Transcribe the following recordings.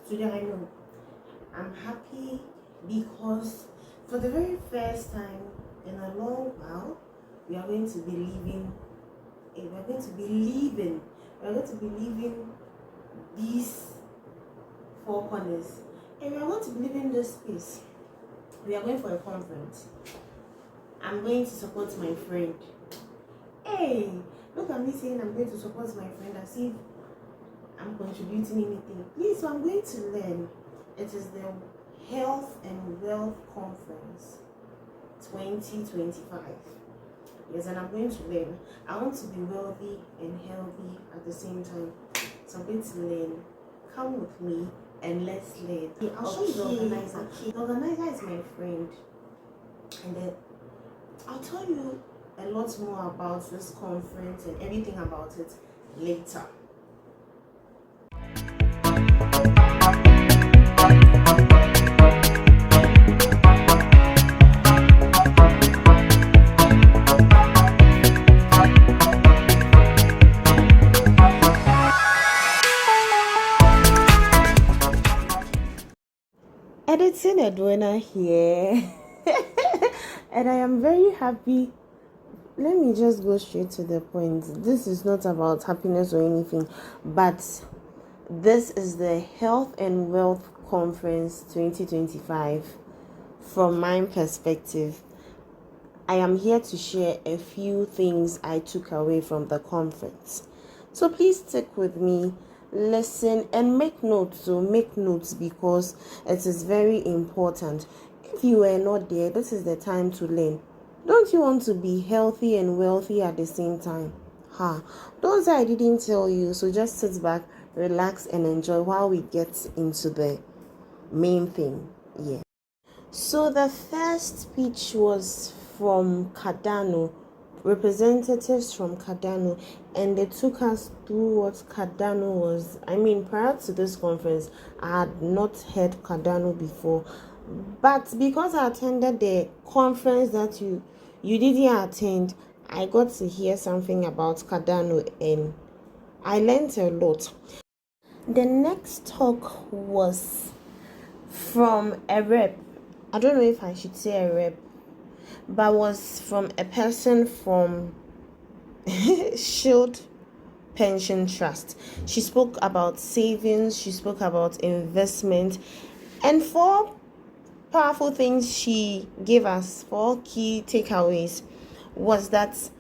Today I know I'm happy because for the very first time in a long while, we are going to be leaving. We are going to be leaving. We are going to be leaving these four corners, and we are going to be leaving this space. We are going for a conference. I'm going to support my friend. Hey, look at me saying I'm going to support my friend as if I'm contributing anything. Please, so I'm going to learn. It is the Health and Wealth Conference 2025. Yes, and I'm going to learn. I want to be wealthy and healthy at the same time. So I'm going to learn. Come with me and let's learn. I'll show you the organizer. The organizer is my friend. And then I'll tell you a lot more about this conference and everything about it later. Editing Edwina here. And I am very happy. Let me just go straight to the point. This is not about happiness or anything, but this is the Health and Wealth Conference 2025. From my perspective, I am here to share a few things I took away from the conference. So please stick with me, listen, and make notes. So make notes because it is very important. If you were not there, this is the time to learn. Don't you want to be healthy and wealthy at the same time? Don't say I didn't tell you. So just sit back, relax, and enjoy while we get into the main thing. Yeah. So the first speech was from Cardano, representatives from Cardano, and they took us through what Cardano was. I mean, prior to this conference, I had not heard Cardano before, but because I attended the conference that you didn't attend, I got to hear something about Cardano and I learned a lot. The next talk was from a rep. I don't know if I should say a rep, but was from a person from Shield Pension Trust. She spoke about savings, she spoke about investment, and 4 powerful things she gave us, 4 key takeaways, was that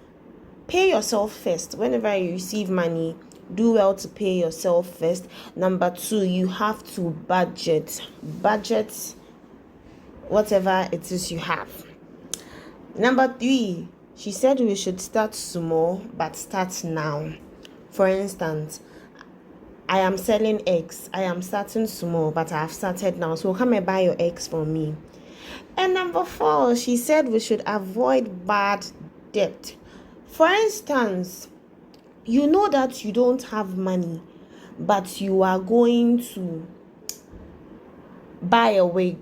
pay yourself first. Whenever you receive money, do well to pay yourself first. Number 2, you have to budget whatever it is you have. Number 3, she said we should start small, but start now. For instance, I am selling eggs. I am starting small, but I have started now. So come and buy your eggs for me. And number 4, she said we should avoid bad debt. For instance, you know that you don't have money, but you are going to buy a wig.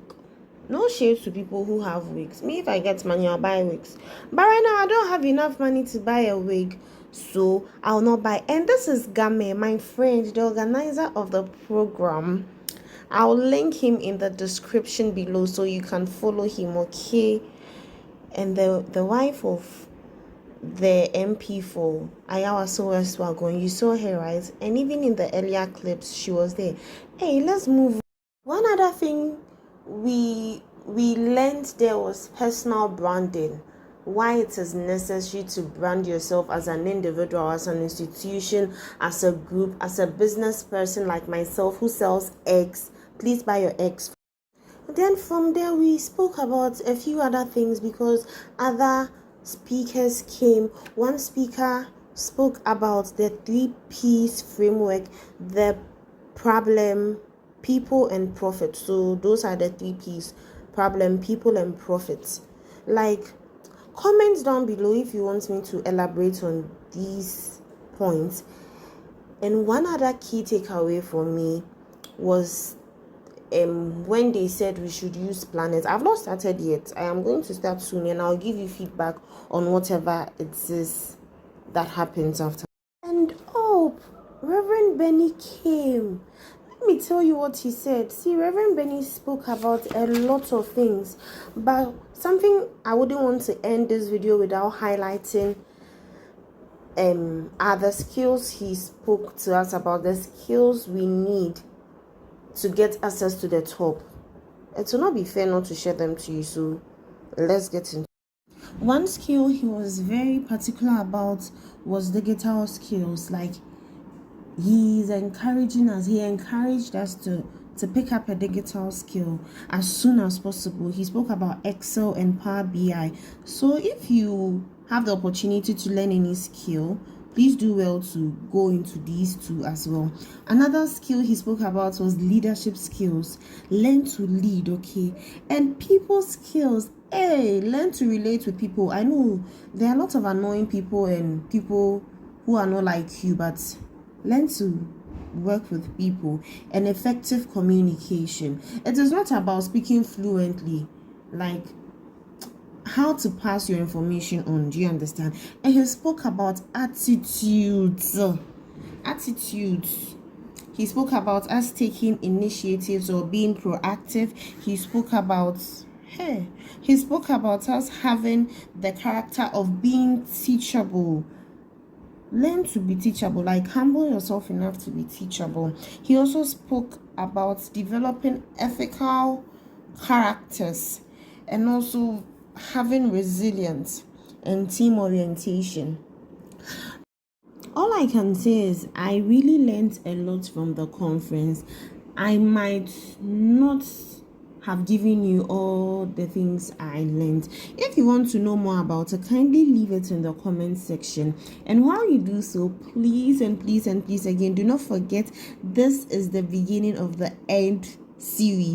No shade to people who have wigs. Me, if I get money, I'll buy wigs. But right now, I don't have enough money to buy a wig, so I'll not buy. And this is Game, my friend, the organizer of the program. I'll link him in the description below so you can follow him, okay? And the wife of the MP for Ayawa Swagon, you saw her, right? And even in the earlier clips, she was there. Hey, let's move. One other thing we learned there was personal branding. Why it is necessary to brand yourself as an individual, as an institution, as a group, as a business person like myself who sells eggs. Please buy your eggs. Then from there we spoke about a few other things because other speakers came. One speaker spoke about the 3 P's framework: the problem, people, and profit. So those are the 3 P's: problem, people, and profit. Like, comment down below if you want me to elaborate on these points. And one other key takeaway for me was when they said we should use planets. I've not started yet. I am going to start soon, and I'll give you feedback on whatever it is that happens after. And Reverend Benny came. Let me tell you what he said. See, Reverend Benny spoke about a lot of things, but something I wouldn't want to end this video without highlighting are the skills he spoke to us about, the skills we need to get access to the top. It will not be fair not to share them to you, so let's get into. One skill he was very particular about was digital skills. Like, he encouraged us to pick up a digital skill as soon as possible. He spoke about Excel and Power BI. So if you have the opportunity to learn any skill, please do well to go into these two as well. Another skill he spoke about was leadership skills. Learn to lead, okay? And people skills. Hey, learn to relate with people. I know there are a lot of annoying people and people who are not like you, but learn to work with people and effective communication. It is not about speaking fluently, like how to pass your information on. Do you understand? And he spoke about attitudes. He spoke about us taking initiatives or being proactive. He spoke about us having the character of being teachable. Learn to be teachable, like humble yourself enough to be teachable. He also spoke about developing ethical characters and also having resilience and team orientation. All I can say is I really learned a lot from the conference. I might not have given you all the things I learned. If you want to know more about it, kindly leave it in the comment section. And while you do so, please again, do not forget, this is the beginning of the end series.